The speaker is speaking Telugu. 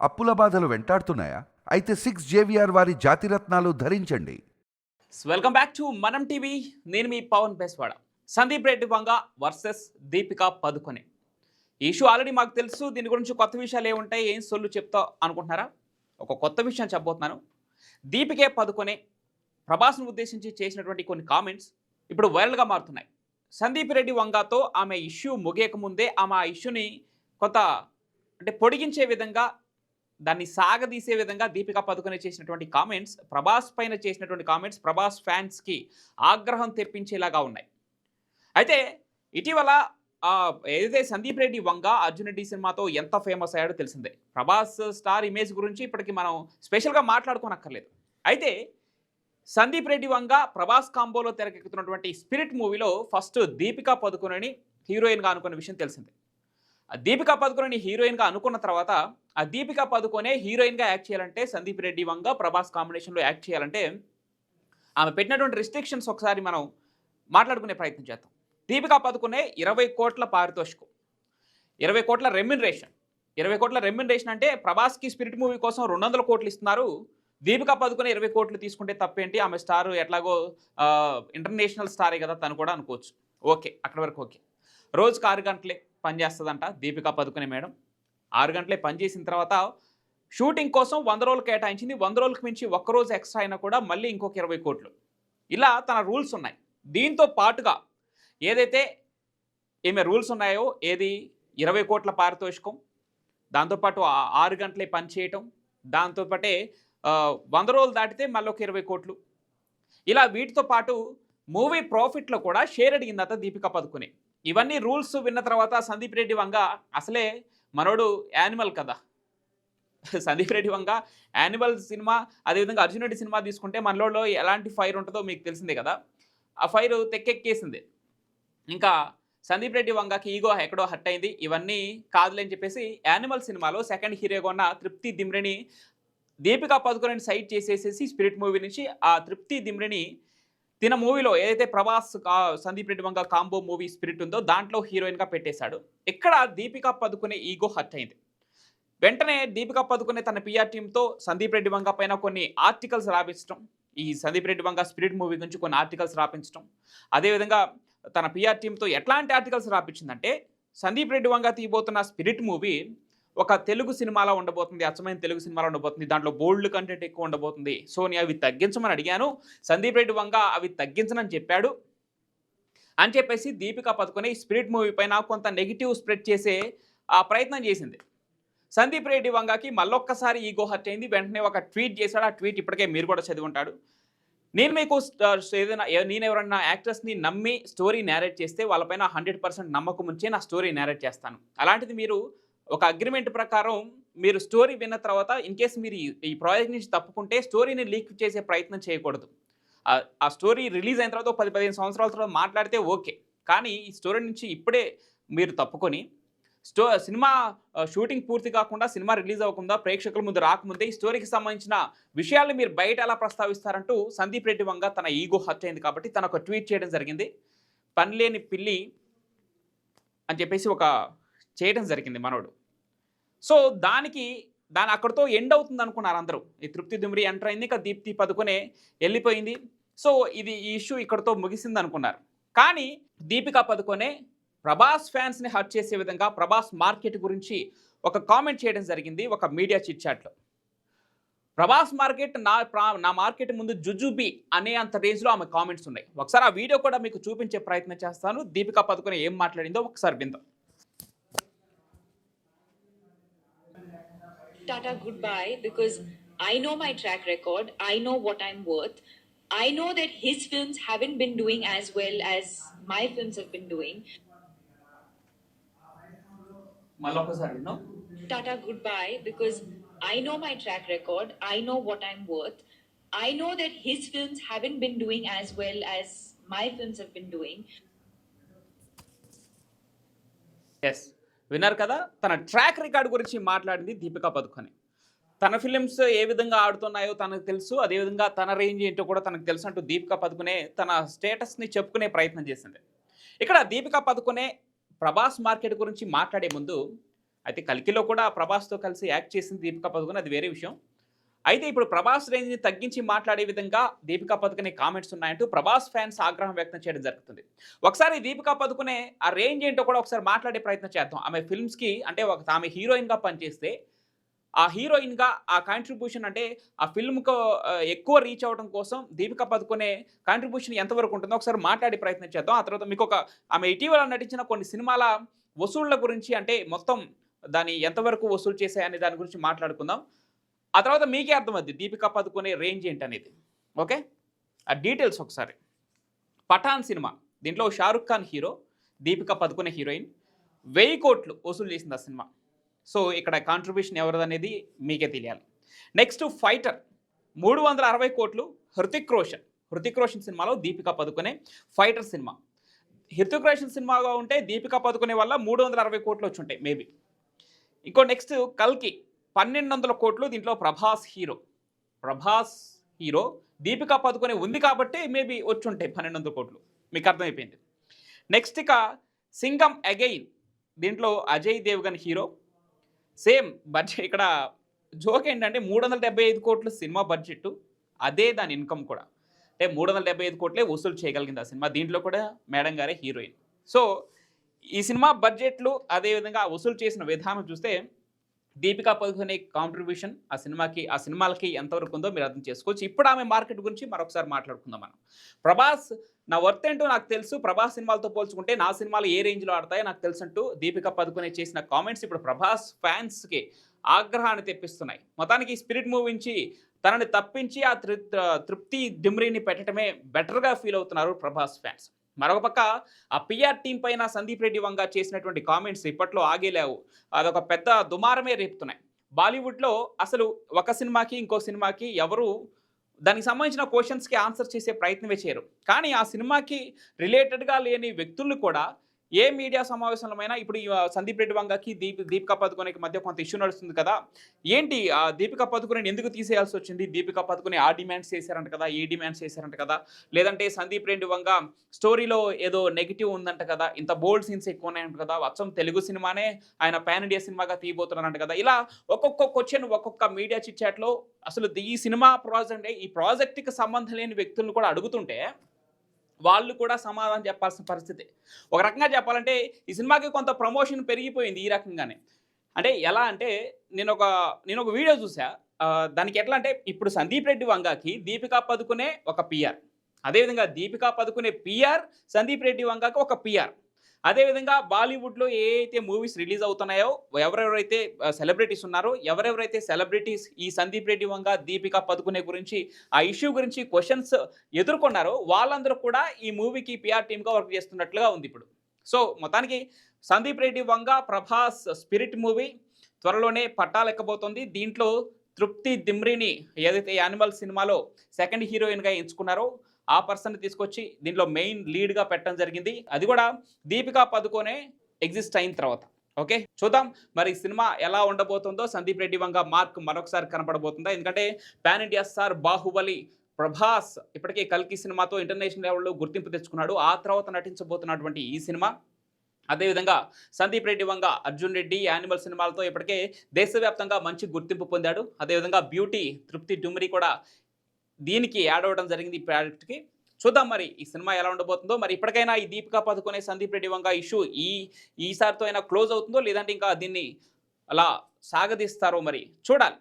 అప్పుల బాధలు వెంటాడుతున్నాయా? అయితే 6 JVR వారి జాతిరత్నాలు ధరించండి. వెల్కమ్ బ్యాక్ టు మనం టీవీ. నేను మీ పవన్ బెస్వాడ. సందీప్ రెడ్డి వంగ వర్సెస్ దీపికా పదుకొనే. ఈ ఇష్యూ ఆల్రెడీ మాకు తెలుసు. దీని గురించి కొత్త విషయాలు ఏముంటాయి, ఏం సొల్లు చెప్తా అనుకుంటున్నారా? ఒక కొత్త విషయం చెప్పబోతున్నాను. దీపికే పదుకొనే ప్రభాస్ను ఉద్దేశించి చేసినటువంటి కొన్ని కామెంట్స్ ఇప్పుడు వైరల్గా మారుతున్నాయి. సందీప్ రెడ్డి వంగతో ఆమె ఇష్యూ ముగియక ముందే ఆమె ఆ ఇష్యూని కొంత పొడిగించే విధంగా, దాన్ని సాగదీసే విధంగా దీపికా పదుకొనే చేసినటువంటి కామెంట్స్, ప్రభాస్ పైన చేసినటువంటి కామెంట్స్ ప్రభాస్ ఫ్యాన్స్కి ఆగ్రహం తెప్పించేలాగా ఉన్నాయి. అయితే ఇటీవల ఏదైతే సందీప్ రెడ్డి వంగ అర్జున్ రెడ్డి సినిమాతో ఎంత ఫేమస్ అయ్యాడో తెలిసిందే. ప్రభాస్ స్టార్ ఇమేజ్ గురించి ఇప్పటికి మనం స్పెషల్గా మాట్లాడుకోనక్కర్లేదు. అయితే సందీప్ రెడ్డి వంగ ప్రభాస్ కాంబోలో తెరకెక్కుతున్నటువంటి స్పిరిట్ మూవీలో ఫస్ట్ దీపికా పదుకొనేని హీరోయిన్గా అనుకున్న విషయం తెలిసిందే. దీపికా పదుకొనేని హీరోయిన్గా అనుకున్న తర్వాత ఆ దీపికా పదుకొనే హీరోయిన్గా యాక్ట్ చేయాలంటే, సందీప్ రెడ్డి వంగ ప్రభాస్ కాంబినేషన్లో యాక్ట్ చేయాలంటే ఆమె పెట్టినటువంటి రిస్ట్రిక్షన్స్ ఒకసారి మనం మాట్లాడుకునే ప్రయత్నం చేద్దాం. దీపికా పదుకొనే 20 కోట్ల పారితోషికం, 20 కోట్ల రెమ్యునరేషన్. 20 కోట్ల రెమ్యునరేషన్ అంటే ప్రభాస్కి స్పిరిట్ మూవీ కోసం 200 కోట్లు ఇస్తున్నారు. దీపికా పదుకొనే 20 కోట్లు తీసుకుంటే తప్పేంటి? ఆమె స్టార్ ఎట్లాగో ఇంటర్నేషనల్ స్టారే కదా, తను కూడా అనుకోవచ్చు. ఓకే, అక్కడి వరకు ఓకే. రోజుకి 6 గంటలే పనిచేస్తుందంట దీపికా పదుకొనే మేడం. 6 గంటలే పనిచేసిన తర్వాత షూటింగ్ కోసం 100 రోజులు కేటాయించింది. 100 రోజులకు మించి ఒక్కరోజు ఎక్స్ట్రా అయినా కూడా మళ్ళీ ఇంకొక 20 కోట్లు. ఇలా తన రూల్స్ ఉన్నాయి. దీంతో పాటుగా ఏదైతే ఈమె రూల్స్ ఉన్నాయో, ఏది 20 కోట్ల పారితోషికం, దాంతోపాటు 6 గంటలే పని చేయటం, దాంతోపాటే 100 రోజులు దాటితే మళ్ళీ ఒక 20 కోట్లు. ఇలా వీటితో పాటు మూవీ ప్రాఫిట్లో కూడా షేర్ అడిగిందట దీపికా పదుకొనే. ఇవన్నీ రూల్స్ విన్న తర్వాత సందీప్ రెడ్డి వంగ, అసలే మనోడు యానిమల్ కదా, సందీప్ రెడ్డి వంగ యానిమల్ సినిమా, అదేవిధంగా అర్జున్ రెడ్డి సినిమా తీసుకుంటే మనలో ఎలాంటి ఫైర్ ఉంటుందో మీకు తెలిసిందే కదా. ఆ ఫైర్ తెక్కెక్కేసింది. ఇంకా సందీప్ రెడ్డి వంగకి ఈగో ఎక్కడో హర్ట్ అయింది. ఇవన్నీ కాదులేని చెప్పేసి యానిమల్ సినిమాలో సెకండ్ హీరోగా ఉన్న తృప్తి దిమ్రెని దీపికా పదుకొనేని సైడ్ చేసేసేసి స్పిరిట్ మూవీ నుంచి ఆ తృప్తి దిమ్రెని తిన మూవీలో ఏదైతే Prabhas Sandeep Reddy Vanga combo movie spirit ఉందో దాంట్లో హీరోయిన్గా పెట్టేశాడు. ఇక్కడ దీపికా పదుకొనే ఈగో హర్ట్ అయింది. వెంటనే దీపికా పదుకొనే తన పిఆర్ టీంతో సందీప్ రెడ్డి వంగ పైన కొన్ని ఆర్టికల్స్ రాపించడం, ఈ సందీప్ రెడ్డి వంగ స్పిరిట్ మూవీ గురించి కొన్ని ఆర్టికల్స్ రాపించడం, అదేవిధంగా తన పిఆర్ టీంతో ఎట్లాంటి articles రాపించిందంటే, Sandeep Reddy Vanga తీయబోతున్న spirit movie ఒక తెలుగు సినిమాలో ఉండబోతుంది, అచ్చమైన తెలుగు సినిమాలో ఉండబోతుంది, దాంట్లో బోల్డ్ కంటెంట్ ఎక్కువ ఉండబోతుంది. సో నేను అవి తగ్గించమని అడిగాను, సందీప్ రెడ్డి వంగ అవి తగ్గించనని చెప్పాడు అని చెప్పేసి దీపికా పదుకొనే ఈ స్పిరిట్ మూవీ పైన కొంత నెగిటివ్ స్ప్రెడ్ చేసే ఆ ప్రయత్నం చేసింది. సందీప్ రెడ్డి వంగకి మళ్ళొక్కసారి ఈగో హర్ట్ అయింది. వెంటనే ఒక ట్వీట్ చేశాడు. ఆ ట్వీట్ ఇప్పటికే మీరు కూడా చదివి ఉంటాడు. నేను మీకు ఏదైనా నేను ఎవరన్నా యాక్టర్స్ని నమ్మి స్టోరీ నేరేట్ చేస్తే వాళ్ళపైన 100% నమ్మకం ఉంచే నా స్టోరీ నేరేట్ చేస్తాను. అలాంటిది మీరు ఒక అగ్రిమెంట్ ప్రకారం మీరు స్టోరీ విన్న తర్వాత ఇన్కేస్ మీరు ఈ ప్రాజెక్ట్ నుంచి తప్పుకుంటే స్టోరీని లీక్ చేసే ప్రయత్నం చేయకూడదు. ఆ స్టోరీ రిలీజ్ అయిన తర్వాత 10-15 సంవత్సరాల తర్వాత మాట్లాడితే ఓకే. కానీ ఈ స్టోరీ నుంచి ఇప్పుడే మీరు తప్పుకొని సినిమా షూటింగ్ పూర్తి కాకుండా, సినిమా రిలీజ్ అవ్వకుండా, ప్రేక్షకుల ముందు రాకముందే ఈ స్టోరీకి సంబంధించిన విషయాలను మీరు బయట ఎలా ప్రస్తావిస్తారంటూ సందీప్ రెడ్డి వంగ తన ఈగో హర్ట్ అయింది కాబట్టి తను ఒక ట్వీట్ చేయడం జరిగింది. పనిలేని పిల్లి అని చెప్పేసి ఒక చేయడం జరిగింది మనోడు. సో దాని అక్కడితో ఎండ్ అవుతుంది అనుకున్నారు అందరూ. ఈ తృప్తి దిమ్రి ఎంటర్ అయింది, ఇంకా దీప్తి పదుకొనే వెళ్ళిపోయింది. సో ఈ ఇష్యూ ఇక్కడితో ముగిసింది అనుకున్నారు. కానీ దీపికా పదుకొనే ప్రభాస్ ఫ్యాన్స్ని హర్ట్ చేసే విధంగా ప్రభాస్ మార్కెట్ గురించి ఒక కామెంట్ చేయడం జరిగింది ఒక మీడియా చిట్ చాట్లో. ప్రభాస్ మార్కెట్ నా మార్కెట్ ముందు జుజుబి అనే అంత రేంజ్లో ఆమె కామెంట్స్ ఉన్నాయి. ఒకసారి ఆ వీడియో కూడా మీకు చూపించే ప్రయత్నం చేస్తాను. దీపికా పదుకొనే ఏం మాట్లాడిందో ఒకసారి విందాం. Tata goodbye, because I know my track record, I know what I'm worth. I know that his films haven't been doing as well as my films have been doing. Tata goodbye, because I know my track record, I know what I'm worth. I know that his films haven't been doing as well as my films have been doing. Yes. విన్నారు కదా, తన ట్రాక్ రికార్డ్ గురించి మాట్లాడింది దీపికా పదుకొనే. తన ఫిలిమ్స్ ఏ విధంగా ఆడుతున్నాయో తనకు తెలుసు, అదేవిధంగా తన రేంజ్ ఏంటో కూడా తనకు తెలుసు అంటూ దీపికా పదుకొనే తన స్టేటస్ని చెప్పుకునే ప్రయత్నం చేసింది. ఇక్కడ దీపికా పదుకొనే ప్రభాస్ మార్కెట్ గురించి మాట్లాడే ముందు అయితే కల్కిలో కూడా ప్రభాస్తో కలిసి యాక్ట్ చేసింది దీపికా పదుకొనే, అది వేరే విషయం. అయితే ఇప్పుడు ప్రభాస్ రేంజ్ని తగ్గించి మాట్లాడే విధంగా దీపికా పదుకొనే కామెంట్స్ ఉన్నాయంటూ ప్రభాస్ ఫ్యాన్స్ ఆగ్రహం వ్యక్తం చేయడం జరుగుతుంది. ఒకసారి దీపికా పదుకొనే ఆ రేంజ్ ఏంటో కూడా ఒకసారి మాట్లాడే ప్రయత్నం చేద్దాం. ఆమె ఫిల్మ్స్కి అంటే ఆమె హీరోయిన్గా పనిచేస్తే ఆ హీరోయిన్గా ఆ కాంట్రిబ్యూషన్ అంటే ఆ ఫిల్మ్కు ఎక్కువ రీచ్ అవ్వడం కోసం దీపికా పదుకొనే కాంట్రిబ్యూషన్ ఎంతవరకు ఉంటుందో ఒకసారి మాట్లాడే ప్రయత్నం చేద్దాం. ఆ తర్వాత మీకు ఆమె ఇటీవల నటించిన కొన్ని సినిమాల వసూళ్ల గురించి, అంటే మొత్తం దాన్ని ఎంతవరకు వసూలు చేశాయనే దాని గురించి మాట్లాడుకుందాం. ఆ తర్వాత మీకే అర్థమవుద్ది దీపికా పదుకొనే రేంజ్ ఏంటనేది. ఓకే, ఆ డీటెయిల్స్ ఒకసారి. పఠాన్ సినిమా, దీంట్లో షారుఖ్ ఖాన్ హీరో, దీపికా పదుకొనే హీరోయిన్. 1000 కోట్లు వసూలు చేసింది ఆ సినిమా. సో ఇక్కడ కాంట్రిబ్యూషన్ ఎవరిదనేది మీకే తెలియాలి. నెక్స్ట్ ఫైటర్, 360 కోట్లు హృతిక్ రోషన్ సినిమాలో దీపికా పదుకొనే ఫైటర్ సినిమా. హృతిక్ రోషన్ సినిమాగా ఉంటే దీపికా పదుకొనే వల్ల 360 కోట్లు వచ్చి ఉంటాయి మేబీ. ఇంకో నెక్స్ట్ కల్కి, 1200 కోట్లు. దీంట్లో ప్రభాస్ హీరో, దీపికా పదుకొనే ఉంది కాబట్టి మేబీ వచ్చి ఉంటాయి 1200 కోట్లు. మీకు అర్థమైపోయింది. నెక్స్ట్ ఇక సింగం అగైన్, దీంట్లో Ajay Devgan hero. Same budget, ఇక్కడ జోక్ ఏంటంటే 375 కోట్లు సినిమా బడ్జెట్, అదే దాని ఇన్కమ్ కూడా. అంటే 375 కోట్లే వసూలు చేయగలిగింది ఆ సినిమా. దీంట్లో కూడా మేడం గారే హీరోయిన్. సో ఈ సినిమా బడ్జెట్లు అదేవిధంగా వసూలు చేసిన విధానం చూస్తే దీపికా పదుకొనే కాంట్రిబ్యూషన్ ఆ సినిమాలకి ఎంతవరకు ఉందో మీరు అర్థం చేసుకోవచ్చు. ఇప్పుడు ఆమె మార్కెట్ గురించి మరొకసారి మాట్లాడుకుందాం మనం. ప్రభాస్ నా వర్త్ ఏంటో నాకు తెలుసు, ప్రభాస్ సినిమాలతో పోల్చుకుంటే నా సినిమాలు ఏ రేంజ్లో ఆడతాయో నాకు తెలుసు అంటూ దీపికా పదుకొనే చేసిన కామెంట్స్ ఇప్పుడు ప్రభాస్ ఫ్యాన్స్కి ఆగ్రహాన్ని తెప్పిస్తున్నాయి. మొత్తానికి స్పిరిట్ మూవీ నుంచి తనని తప్పించి ఆ తృప్తి డిమ్రీని పెట్టడమే బెటర్గా ఫీల్ అవుతున్నారు ప్రభాస్ ఫ్యాన్స్. మరొక పక్క ఆ పిఆర్ టీం పైన సందీప్ రెడ్డి వంగ చేసినటువంటి కామెంట్స్ ఇప్పట్లో ఆగేలేవు, అదొక పెద్ద దుమారమే రేపుతున్నాయి. బాలీవుడ్లో అసలు ఒక సినిమాకి ఇంకో సినిమాకి ఎవరు దానికి సంబంధించిన క్వశ్చన్స్కి ఆన్సర్ చేసే ప్రయత్నమే చేయరు. కానీ ఆ సినిమాకి రిలేటెడ్గా లేని వ్యక్తులు కూడా ఏ మీడియా సమావేశంలోమైనా ఇప్పుడు సందీప్ రెడ్డి వంగకి దీపికా పదుకొనేకి మధ్య కొంత ఇష్యూ నడుస్తుంది కదా, ఏంటి ఆ దీపికా పదుకొనేని ఎందుకు తీసేయాల్సి వచ్చింది, దీపికా పదుకొనే ఆ డిమాండ్స్ చేశారంట కదా, ఈ డిమాండ్స్ చేశారంట కదా, లేదంటే సందీప్ రెడ్డి వంగ స్టోరీలో ఏదో నెగిటివ్ ఉందంట కదా, ఇంత బోల్డ్ సీన్స్ ఎక్కువ ఉన్నాయంట కదా, అచ్చం తెలుగు సినిమానే ఆయన పాన్ ఇండియా సినిమాగా తీయబోతున్నారంట కదా, ఇలా ఒక్కొక్క క్వశ్చన్ ఒక్కొక్క మీడియా చిట్చాట్లో అసలు ఈ సినిమా ప్రాజెక్ట్ ఈ ప్రాజెక్ట్కి సంబంధం లేని వ్యక్తులను కూడా అడుగుతుంటే వాళ్ళు కూడా సమాధానం చెప్పాల్సిన పరిస్థితి. ఒక రకంగా చెప్పాలంటే ఈ సినిమాకి కొంత ప్రమోషన్ పెరిగిపోయింది ఈ రకంగానే. అంటే ఎలా అంటే నేను ఒక వీడియో చూసా, దానికి ఎట్లా అంటే ఇప్పుడు సందీప్ రెడ్డి వంగకి దీపికా పదుకొనే ఒక పిఆర్, అదేవిధంగా దీపికా పదుకొనే పిఆర్ సందీప్ రెడ్డి వంగకి ఒక పిఆర్. అదేవిధంగా బాలీవుడ్లో ఏ అయితే మూవీస్ రిలీజ్ అవుతున్నాయో ఎవరెవరైతే సెలబ్రిటీస్ ఉన్నారో ఎవరెవరైతే సెలబ్రిటీస్ ఈ సందీప్ రెడ్డి వంగ దీపికా పదుకొనే గురించి ఆ ఇష్యూ గురించి క్వశ్చన్స్ ఎదుర్కొన్నారో వాళ్ళందరూ కూడా ఈ మూవీకి పిఆర్ టీమ్గా వర్క్ చేస్తున్నట్లుగా ఉంది ఇప్పుడు. సో మొత్తానికి సందీప్ రెడ్డి వంగ ప్రభాస్ స్పిరిట్ మూవీ త్వరలోనే పట్టాలెక్కబోతోంది. దీంట్లో తృప్తి దిమ్రీని ఏదైతే యానిమల్ సినిమాలో సెకండ్ హీరోయిన్గా ఎంచుకున్నారో ఆ పర్సన్ తీసుకొచ్చి దీంట్లో మెయిన్ లీడ్గా పెట్టడం జరిగింది. అది కూడా దీపికా పదుకొనే ఎగ్జిస్ట్ అయిన తర్వాత. ఓకే, చూద్దాం మరి సినిమా ఎలా ఉండబోతుందో. సందీప్ రెడ్డి వంగ మార్క్ మరొకసారి కనపడబోతుందా? ఎందుకంటే pan India star Baahubali Prabhas ఇప్పటికే కల్కి సినిమాతో ఇంటర్నేషనల్ లెవెల్లో గుర్తింపు తెచ్చుకున్నాడు. ఆ తర్వాత నటించబోతున్నటువంటి ఈ సినిమా, అదేవిధంగా సందీప్ రెడ్డి వంగ అర్జున్ రెడ్డి యానిమల్ సినిమాలతో ఇప్పటికే దేశవ్యాప్తంగా మంచి గుర్తింపు పొందాడు. అదేవిధంగా బ్యూటీ తృప్తి డుమ్రీ కూడా దీనికి యాడ్ అవ్వడం జరిగింది ఈ ప్రాజెక్ట్కి. చూద్దాం మరి ఈ సినిమా ఎలా ఉండబోతుందో. మరి ఇప్పటికైనా ఈ దీపికా పదుకొనే సందీప్ రెడ్డి వంగ ఇష్యూ ఈసారితో అయినా క్లోజ్ అవుతుందో లేదంటే ఇంకా దీన్ని అలా సాగదీస్తారో మరి చూడాలి.